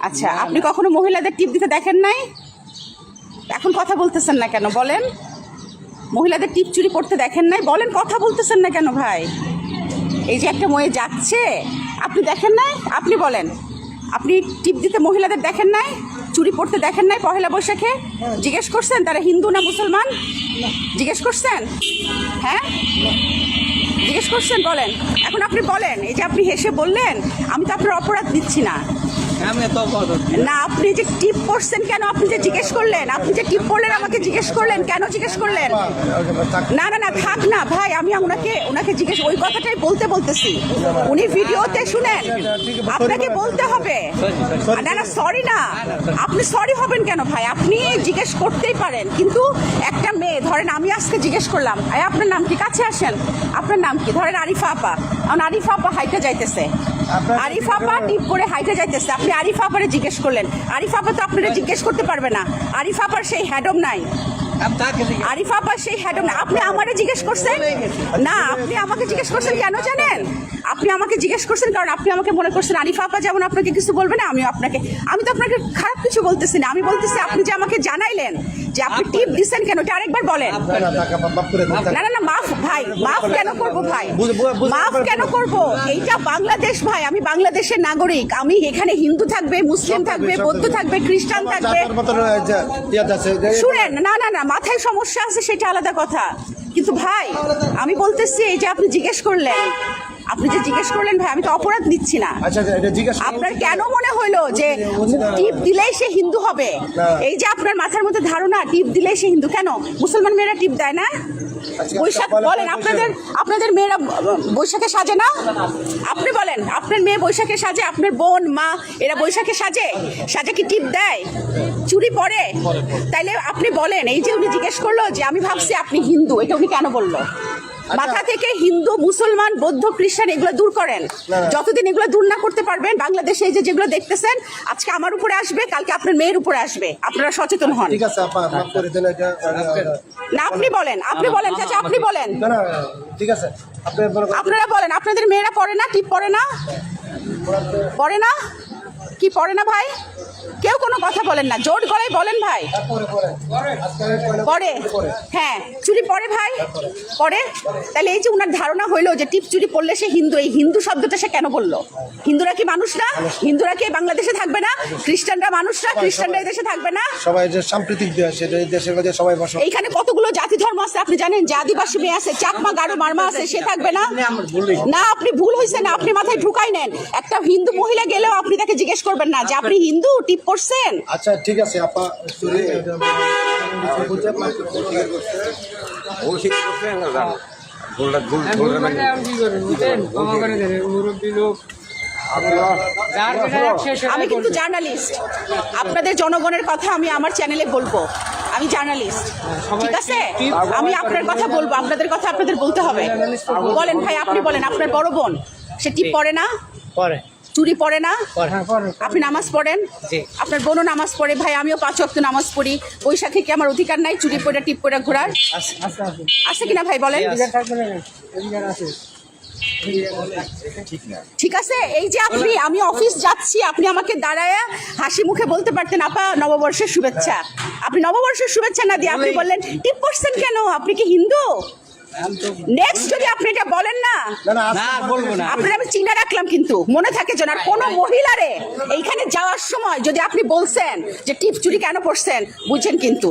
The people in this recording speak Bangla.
আচ্ছা, আপনি কখনো মহিলাদের টিপ দিতে দেখেন নাই? এখন কথা বলতেছেন না কেন বলেন? মহিলাদের টিপ চুরি করতে দেখেন নাই বলেন, কথা বলতেছেন না কেন ভাই? এই যে একটা মেয়ে যাচ্ছে, আপনি দেখেন নাই? আপনি বলেন, আপনি টিপ দিতে মহিলাদের দেখেন নাই? চুরি করতে দেখেন নাই পহেলা বৈশাখে? জিজ্ঞেস করছেন তারা হিন্দু না মুসলমান? জিজ্ঞেস করছেন? হ্যাঁ, জিজ্ঞেস করছেন? বলেন। এখন আপনি বলেন, এই যে আপনি হেসে বললেন, আমি তো আপনার অপরাধ দিচ্ছি না। না, আপনি যে টিপ করছেন কেন? আপনি যে জিজ্ঞেস করলেন, আপনি যে টিপ করলেন আমাকে জিজ্ঞেস করলেন কেন? জিজ্ঞেস করলেন? না না না, থাক না ভাই, আমি ওনাকে জিজ্ঞেস ওই কথাটাই বলতেছি। উনি ভিডিওতে শুনেন, আপনাকে বলতে হবে। না না, সরি না, আপনি সরি হবেন কেন ভাই? আপনি জিজ্ঞেস করতেই পারেন, কিন্তু একটা মেয়ে ধরেন আমি আজকে জিজ্ঞেস করলাম, আপনার নাম কি? কাছে আসেন, আপনার নাম কি? ধরেন আরিফা আপা। আরিফা আপা হাইটে যাইতেছে, আরিফা আপা টিপ করে হাইটে যাইতেছে, আপনি আরিফা আপারে জিজ্ঞেস করলেন। আরিফা আপা তো আপনারা জিজ্ঞেস করতে পারবে না, আরিফা আপার সেই হ্যাডম নাই। আরিফা আপা সেই হ্যাডম না। আপনি আমারে জিজ্ঞেস করছেন না, আপনি আমাকে জিজ্ঞেস করছেন কেন জানেন? আপনি আমাকে জিজ্ঞেস করছেন কারণ আপনি আমাকে মনে করছেন আরিফা আপা যেমন আপনাকে কিছু বলবে না, আমি তো আপনাকে খারাপ কিছু বলতেছি না। আমি বলতেছি আপনি যে আমাকে জানাইলেন যে আপনি টিপ দিচ্ছেন কেন, এটা আরেকবার বলেন। না না না, মাফ ভাই, মাফ কেন করবো ভাই? মাফ কেন করবো? এইটা বাংলাদেশ ভাই, আমি বাংলাদেশের নাগরিক। আমি এখানে হিন্দু থাকবে, মুসলিম থাকবে, বৌদ্ধ থাকবে, খ্রিস্টান থাকবে। শুনেন, না না না, মাথায় সমস্যা আছে সেটা আলাদা কথা, কিন্তু ভাই আমি বলতেছি এই যে আপনি জিজ্ঞেস করলেন, আপনি যে জিজ্ঞেস করলেন ভাই, আমি তো অপরাধ নিচ্ছি না। আপনার কেন মনে হইলো যে টিপ দিলেই সে হিন্দু হবে? এই যে আপনার মাথার মধ্যে ধারণা টিপ দিলেই সে হিন্দু। কেন মুসলমান মেয়েরা টিপ দেয় না? বৈশাখ বলেন, আপনাদের মেয়েরা বৈশাখে সাজে না? আপনি বলেন, আপনার মেয়ে বৈশাখে সাজে? আপনার বোন মা এরা বৈশাখে সাজে কি টিপ দেয়? চুরি পরে? তাইলে আপনি বলেন, এই যে উনি জিজ্ঞেস করলো যে আমি ভাবছি আপনি হিন্দু, এটা উনি কেন বললো? মাথা থেকে হিন্দু মুসলমান বৌদ্ধ খ্রিস্টান এগুলো দূর করেন। যতদিন এগুলো দূর না করতে পারবেন, বাংলাদেশে এই যে যেগুলো দেখতেছেন আজকে আমার উপরে আসবে, কালকে আপনার মেয়ের উপরে আসবে। আপনারা সচেতন হন। ঠিক আছে আপা, মাফ করে দেন এটা। না, আপনি বলেন চাচা, আপনি বলেন। না না, ঠিক আছে, আপনারা বলেন, আপনাদের মেয়েরা পড়ে না? টিপ পড়ে না? পড়ে না? কি পড়ে না ভাই? কেউ কোনো কথা বলেন না, জোর গলায় বলেন ভাই। পড়ে? হ্যাঁ, চুরি পড়ে ভাই, পড়ে। তাহলে এই যে উনার ধারণা হইলো যে টিপ চুরি পড়লে সে হিন্দু, এই হিন্দু শব্দটা সে কেন বললো? হিন্দুরা কি মানুষ না? হিন্দুরা কি বাংলাদেশে থাকবে না? খ্রিস্টানরা মানুষ না? খ্রিস্টানরা এই দেশে থাকবে না? সবাই যে সাম্প্রতিক দেশ, এই দেশের মধ্যে সবাই বসবাস। এইখানে কতগুলো জাতি ধর্ম আছে আপনি জানেন? যে আদিবাসী মেয়ে আছে, চাকমা গারো মারমা আছে, সে থাকবে না? না, আপনি ভুল হয়েছে না, আপনি মাথায় ঢুকাই নেন। একটা হিন্দু মহিলা গেলেও আপনি তাকে জিজ্ঞেস করবেন না যে আপনি হিন্দু টিপ করছেন? আচ্ছা ঠিক আছে আপা, আমি কিন্তু জার্নালিস্ট, আপনাদের জনগণের কথা আমি আমার চ্যানেলে বলবো। আমি জার্নালিস্ট, ঠিক আছে? আমি আপনার কথা বলবো, আপনাদের কথা আপনাদের বলতে হবে। বলেন ভাই, আপনি বলেন, আপনার বড় বোন সে টিপ পড়ে না? পরে চুরি পড়ে না? আপনি নামাজ পড়েন? আপনার বোনও নামাজ পড়ে ভাই, আমিও 5 ওয়াক্ত নামাজ পড়ি। বৈশাখে কি আমার অধিকার নাই চুরি পড়ে টিপ পড়ে ঘোরার? আছে কিনা ভাই বলেন? ঠিক আছে, এই যে আমি অফিস যাচ্ছি, আপনি আমাকে দাঁড়ায় হাসি মুখে বলতে পারতেন আপা নববর্ষের শুভেচ্ছা। আপনি নববর্ষের শুভেচ্ছা না দিয়ে আপনি বললেন টিপ করছেন কেন? আপনি কি হিন্দু? নেক্সট যদি আপনি এটা বলেন না, আপনার আমি চিনে রাখলাম, কিন্তু মনে থাকে যেন আর কোনো মহিলারে এইখানে যাওয়ার সময় যদি আপনি বলছেন যে টিপ চুরি কেন করছেন, বুঝছেন কিন্তু।